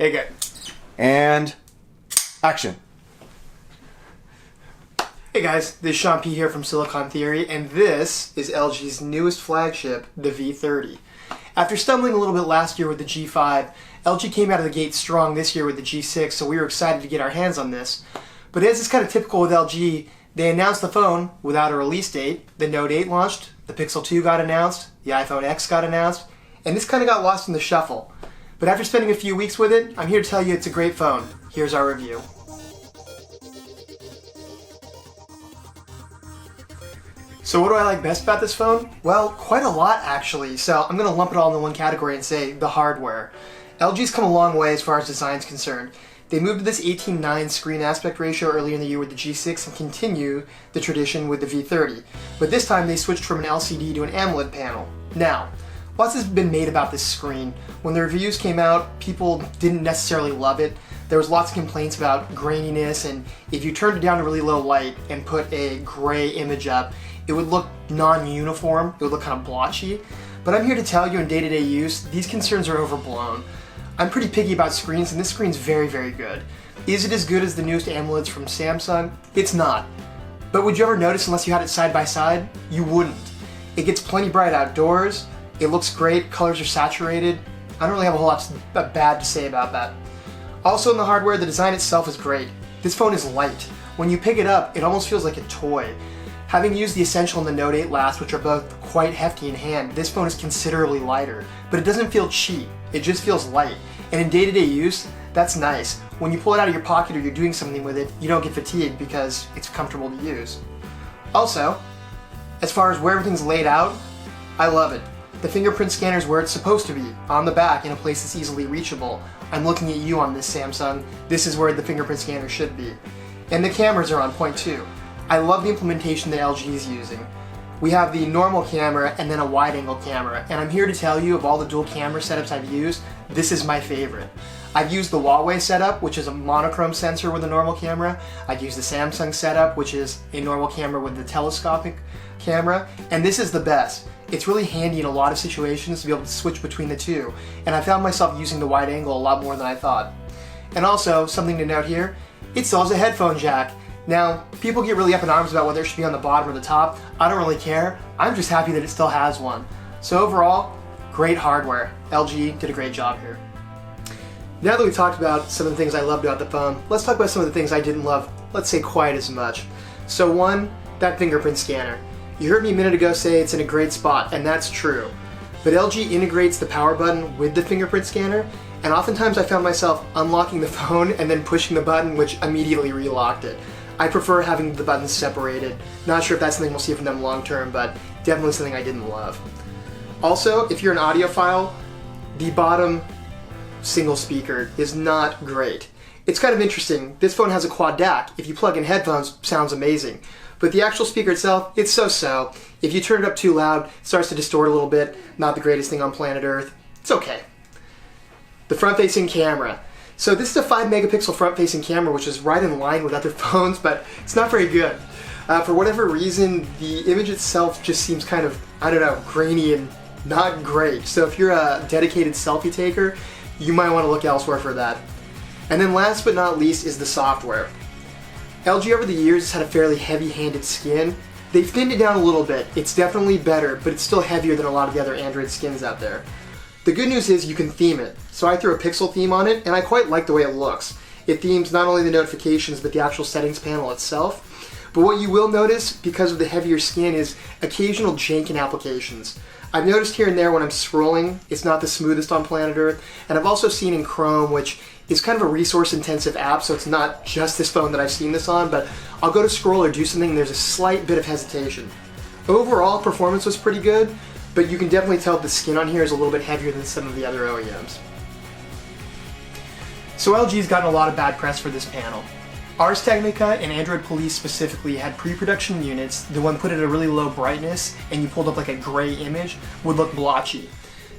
Hey, good. And action. Hey guys, this is Sean P here from Silicon Theory, and this is LG's newest flagship, the V30. After stumbling a little bit last year with the G5, LG came out of the gate strong this year with the G6, so we were excited to get our hands on this. But as is kind of typical with LG, they announced the phone without a release date. The Note 8 launched, the Pixel 2 got announced, the iPhone X got announced, and this kind of got lost in the shuffle. But after spending a few weeks with it, I'm here to tell you it's a great phone. Here's our review. So what do I like best about this phone? Well, quite a lot actually, so I'm going to lump it all into one category and say the hardware. LG's come a long way as far as design's concerned. They moved to this 18:9 screen aspect ratio earlier in the year with the G6 and continue the tradition with the V30. But this time they switched from an LCD to an AMOLED panel. Now, lots has been made about this screen. When the reviews came out, people didn't necessarily love it. There was lots of complaints about graininess, and if you turned it down to really low light and put a gray image up, it would look non-uniform, it would look kind of blotchy. But I'm here to tell you in day-to-day use, these concerns are overblown. I'm pretty picky about screens, and this screen's very, very good. Is it as good as the newest AMOLEDs from Samsung? It's not. But would you ever notice unless you had it side by side? You wouldn't. It gets plenty bright outdoors, it looks great, colors are saturated. I don't really have a whole lot bad to say about that. Also in the hardware, the design itself is great. This phone is light. When you pick it up, it almost feels like a toy. Having used the Essential and the Note 8 last, which are both quite hefty in hand, this phone is considerably lighter. But it doesn't feel cheap, it just feels light. And in day-to-day use, that's nice. When you pull it out of your pocket or you're doing something with it, you don't get fatigued because it's comfortable to use. Also, as far as where everything's laid out, I love it. The fingerprint scanner is where it's supposed to be, on the back in a place that's easily reachable. I'm looking at you on this Samsung. This is where the fingerprint scanner should be. And the cameras are on point too. I love the implementation that LG is using. We have the normal camera and then a wide-angle camera, and I'm here to tell you of all the dual camera setups I've used, this is my favorite. I've used the Huawei setup, which is a monochrome sensor with a normal camera. I've used the Samsung setup, which is a normal camera with the telescopic camera, and this is the best. It's really handy in a lot of situations to be able to switch between the two, and I found myself using the wide angle a lot more than I thought. And also, something to note here, it still has a headphone jack. Now, people get really up in arms about whether it should be on the bottom or the top. I don't really care. I'm just happy that it still has one. So overall, great hardware. LG did a great job here. Now that we've talked about some of the things I loved about the phone, let's talk about some of the things I didn't love, let's say, quite as much. So one, that fingerprint scanner. You heard me a minute ago say it's in a great spot, and that's true. But LG integrates the power button with the fingerprint scanner, and oftentimes I found myself unlocking the phone and then pushing the button, which immediately relocked it. I prefer having the buttons separated. Not sure if that's something we'll see from them long term, but definitely something I didn't love. Also, if you're an audiophile, the bottom single speaker is not great. It's kind of interesting. This phone has a quad DAC. If you plug in headphones, it sounds amazing. But the actual speaker itself, it's so-so. If you turn it up too loud, it starts to distort a little bit. Not the greatest thing on planet Earth. It's okay. The front-facing camera. So this is a 5 megapixel front-facing camera, which is right in line with other phones, but it's not very good. For whatever reason, the image itself just seems kind of, I don't know, grainy and not great. So if you're a dedicated selfie taker, you might want to look elsewhere for that. And then last but not least is the software. LG over the years has had a fairly heavy-handed skin. They've thinned it down a little bit. It's definitely better, but it's still heavier than a lot of the other Android skins out there. The good news is you can theme it. So I threw a pixel theme on it, and I quite like the way it looks. It themes not only the notifications, but the actual settings panel itself. But what you will notice, because of the heavier skin, is occasional jank in applications. I've noticed here and there when I'm scrolling, it's not the smoothest on planet Earth, and I've also seen in Chrome, which is kind of a resource-intensive app, so it's not just this phone that I've seen this on, but I'll go to scroll or do something, and there's a slight bit of hesitation. Overall, performance was pretty good, but you can definitely tell the skin on here is a little bit heavier than some of the other OEMs. So LG's gotten a lot of bad press for this panel. Ars Technica and Android Police specifically had pre-production units that when put at a really low brightness and you pulled up like a gray image would look blotchy.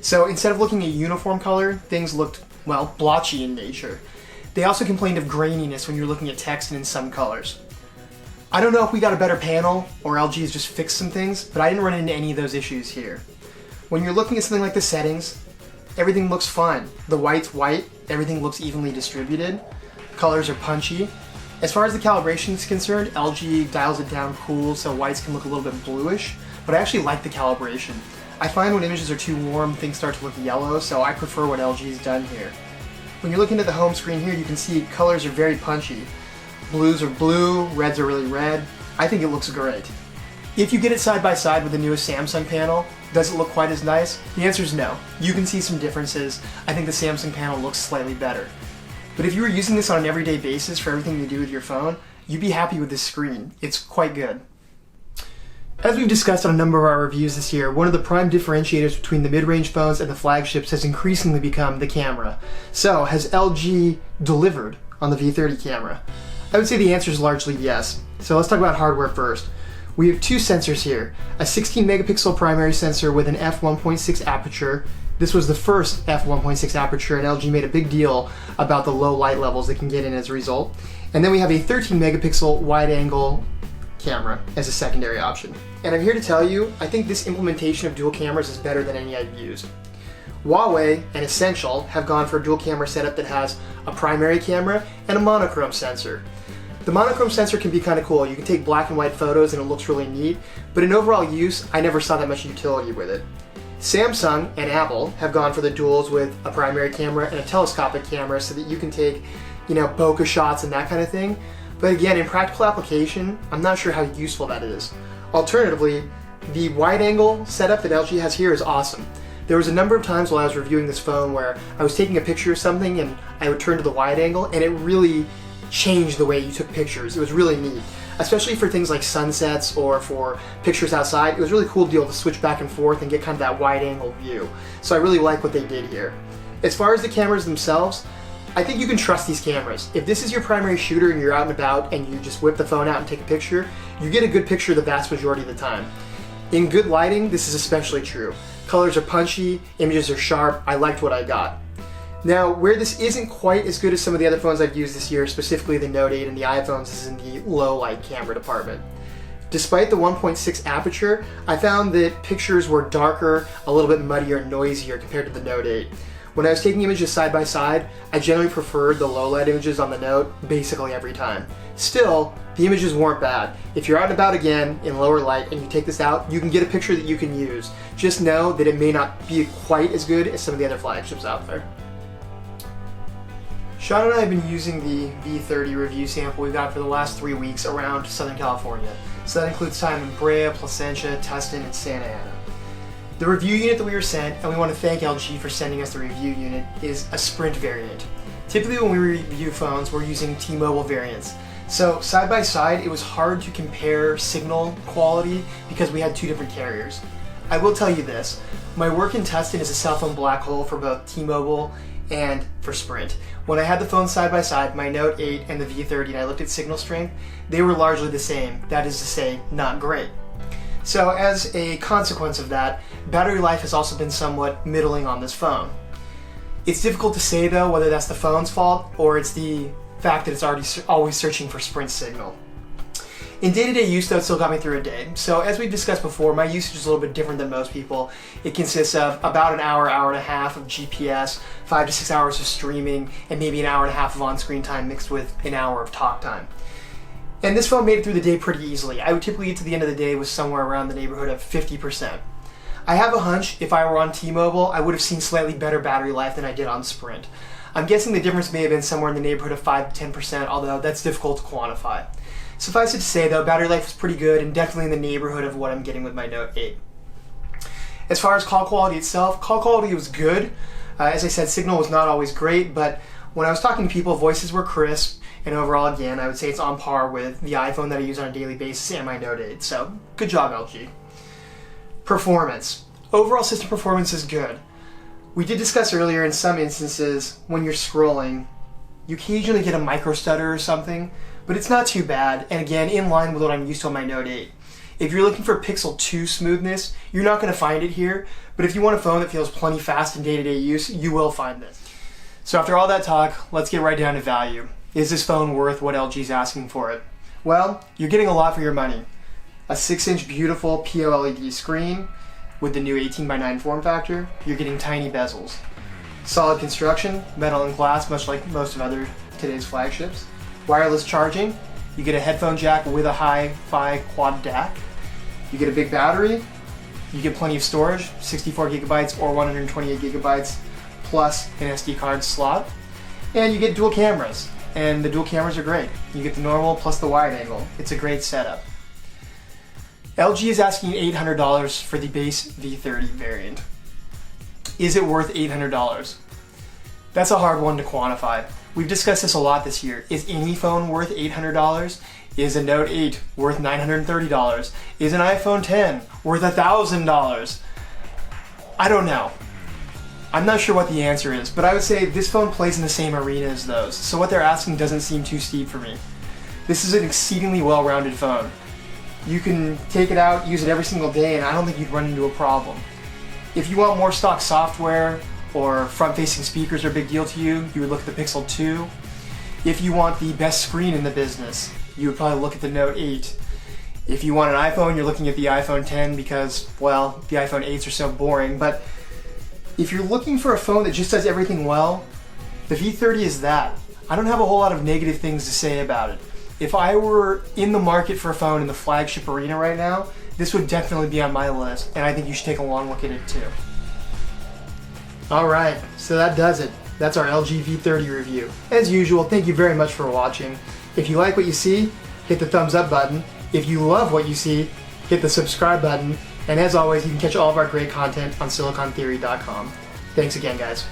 So instead of looking at uniform color, things looked, well, blotchy in nature. They also complained of graininess when you're looking at text and in some colors. I don't know if we got a better panel or LG has just fixed some things, but I didn't run into any of those issues here. When you're looking at something like the settings, everything looks fine. The white's white, everything looks evenly distributed, colors are punchy. As far as the calibration is concerned, LG dials it down cool so whites can look a little bit bluish, but I actually like the calibration. I find when images are too warm, things start to look yellow, so I prefer what LG's done here. When you're looking at the home screen here, you can see colors are very punchy. Blues are blue, reds are really red. I think it looks great. If you get it side by side with the newest Samsung panel, does it look quite as nice? The answer is no. You can see some differences. I think the Samsung panel looks slightly better. But if you were using this on an everyday basis for everything you do with your phone, you'd be happy with this screen. It's quite good. As we've discussed on a number of our reviews this year, one of the prime differentiators between the mid-range phones and the flagships has increasingly become the camera. So, has LG delivered on the V30 camera? I would say the answer is largely yes. So let's talk about hardware first. We have two sensors here, a 16 megapixel primary sensor with an f1.6 aperture. This was the first f1.6 aperture, and LG made a big deal about the low light levels they can get in as a result. And then we have a 13 megapixel wide angle camera as a secondary option. And I'm here to tell you, I think this implementation of dual cameras is better than any I've used. Huawei and Essential have gone for a dual camera setup that has a primary camera and a monochrome sensor. The monochrome sensor can be kind of cool. You can take black and white photos and it looks really neat, but in overall use, I never saw that much utility with it. Samsung and Apple have gone for the duals with a primary camera and a telescopic camera so that you can take, bokeh shots and that kind of thing. But again, in practical application, I'm not sure how useful that is. Alternatively, the wide angle setup that LG has here is awesome. There was a number of times while I was reviewing this phone where I was taking a picture of something and I would turn to the wide angle and it really changed the way you took pictures. It was really neat, especially for things like sunsets or for pictures outside. It was really cool to be able to switch back and forth and get kind of that wide angle view. So I really like what they did here. As far as the cameras themselves, I think you can trust these cameras. If this is your primary shooter and you're out and about and you just whip the phone out and take a picture, you get a good picture the vast majority of the time. In good lighting, this is especially true. Colors are punchy, images are sharp, I liked what I got. Now, where this isn't quite as good as some of the other phones I've used this year, specifically the Note 8 and the iPhones, is in the low light camera department. Despite the 1.6 aperture, I found that pictures were darker, a little bit muddier and noisier compared to the Note 8. When I was taking images side by side, I generally preferred the low light images on the Note basically every time. Still, the images weren't bad. If you're out and about again in lower light and you take this out, you can get a picture that you can use. Just know that it may not be quite as good as some of the other flagships out there. Sean and I have been using the V30 review sample we've got for the last 3 weeks around Southern California. So that includes time in Brea, Placentia, Tustin, and Santa Ana. The review unit that we were sent, and we want to thank LG for sending us the review unit, is a Sprint variant. Typically when we review phones, we're using T-Mobile variants. So side by side, it was hard to compare signal quality because we had two different carriers. I will tell you this, my work in Tustin is a cell phone black hole for both T-Mobile and for Sprint. When I had the phones side by side, my Note 8 and the V30, and I looked at signal strength, they were largely the same. That is to say, not great. So as a consequence of that, battery life has also been somewhat middling on this phone. It's difficult to say though whether that's the phone's fault or it's the fact that it's always searching for Sprint signal. In day-to-day use though, it still got me through a day. So as we've discussed before, my usage is a little bit different than most people. It consists of about an hour, hour and a half of GPS, 5 to 6 hours of streaming, and maybe an hour and a half of on-screen time mixed with an hour of talk time. And this phone made it through the day pretty easily. I would typically get to the end of the day with somewhere around the neighborhood of 50%. I have a hunch if I were on T-Mobile, I would have seen slightly better battery life than I did on Sprint. I'm guessing the difference may have been somewhere in the neighborhood of 5 to 10%, although that's difficult to quantify. Suffice it to say though, battery life was pretty good and definitely in the neighborhood of what I'm getting with my Note 8. As far as call quality itself, call quality was good. As I said, signal was not always great, but when I was talking to people, voices were crisp, and overall, again, I would say it's on par with the iPhone that I use on a daily basis and my Note 8, so good job, LG. Performance. Overall system performance is good. We did discuss earlier in some instances, when you're scrolling, you occasionally get a micro stutter or something, but it's not too bad, and again, in line with what I'm used to on my Note 8. If you're looking for Pixel 2 smoothness, you're not going to find it here, but if you want a phone that feels plenty fast in day-to-day use, you will find this. So after all that talk, let's get right down to value. Is this phone worth what LG's asking for it? Well, you're getting a lot for your money. A 6-inch beautiful POLED screen with the new 18:9 form factor. You're getting tiny bezels. Solid construction, metal and glass, much like most of today's flagships. Wireless charging, you get a headphone jack with a hi-fi quad DAC. You get a big battery, you get plenty of storage, 64 gigabytes or 128 gigabytes, plus an SD card slot. And you get dual cameras, and the dual cameras are great. You get the normal plus the wide angle. It's a great setup. LG is asking $800 for the base V30 variant. Is it worth $800? That's a hard one to quantify. We've discussed this a lot this year. Is any phone worth $800? Is a Note 8 worth $930? Is an iPhone 10 worth $1,000? I don't know. I'm not sure what the answer is, but I would say this phone plays in the same arena as those, so what they're asking doesn't seem too steep for me. This is an exceedingly well-rounded phone. You can take it out, use it every single day, and I don't think you'd run into a problem. If you want more stock software or front-facing speakers are a big deal to you, you would look at the Pixel 2. If you want the best screen in the business, you would probably look at the Note 8. If you want an iPhone, you're looking at the iPhone 10 because, well, the iPhone 8s are so boring. But if you're looking for a phone that just does everything well, the V30 is that. I don't have a whole lot of negative things to say about it. If I were in the market for a phone in the flagship arena right now, this would definitely be on my list, and I think you should take a long look at it too. Alright, so that does it. That's our LG V30 review. As usual, thank you very much for watching. If you like what you see, hit the thumbs up button. If you love what you see, hit the subscribe button. And as always, you can catch all of our great content on silicontheory.com. Thanks again, guys.